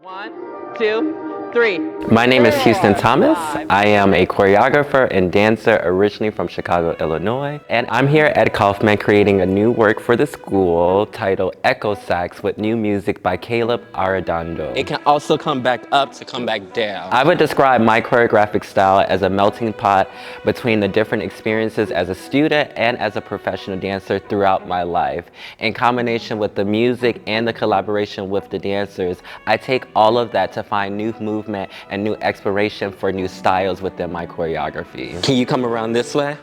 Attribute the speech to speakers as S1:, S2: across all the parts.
S1: 1, 2, 3.
S2: My name is Houston Thomas.
S1: 5.
S2: I am a choreographer and dancer originally from Chicago, Illinois. And I'm here at Kaufman creating a new work for the school titled Echo Sax with new music by Caleb Arredondo.
S1: It can also come back up to come back down.
S2: I would describe my choreographic style as a melting pot between the different experiences as a student and as a professional dancer throughout my life. In combination with the music and the collaboration with the dancers, I take all of that to find new movement and new exploration for new styles within my choreography.
S1: Can you come around this way?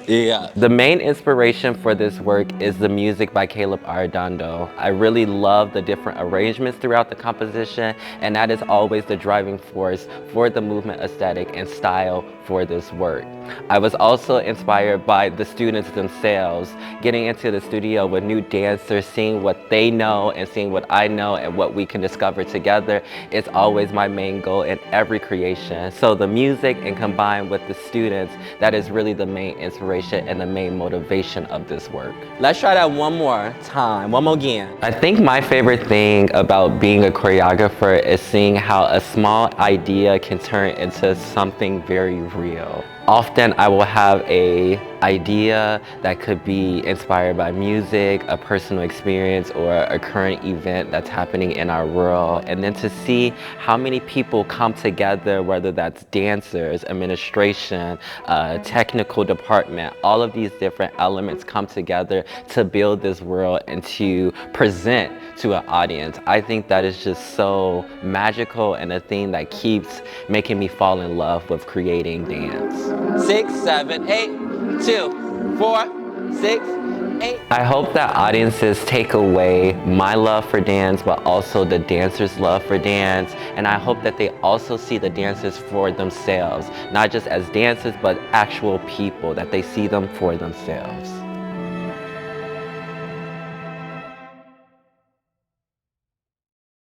S1: Yeah.
S2: The main inspiration for this work is the music by Caleb Arredondo. I really love the different arrangements throughout the composition, and that is always the driving force for the movement aesthetic and style for this work. I was also inspired by the students themselves, getting into the studio with new dancers, seeing what they know and seeing what I know and what we can discover together. It's always my main goal in every creation. So the music and combined with the students, that is really the main inspiration and the main motivation of this work.
S1: Let's try that one more time, one more again.
S2: I think my favorite thing about being a choreographer is seeing how a small idea can turn into something very real. Often I will have an idea that could be inspired by music, a personal experience, or a current event that's happening in our world. And then to see how many people come together, whether that's dancers, administration, technical department, all of these different elements come together to build this world and to present to an audience. I think that is just so magical and a thing that keeps making me fall in love with creating dance.
S1: 6, 7, 8, 2, 4, 6, 8.
S2: I hope that audiences take away my love for dance, but also the dancers' love for dance. And I hope that they also see the dancers for themselves, not just as dancers, but actual people, that they see them for themselves.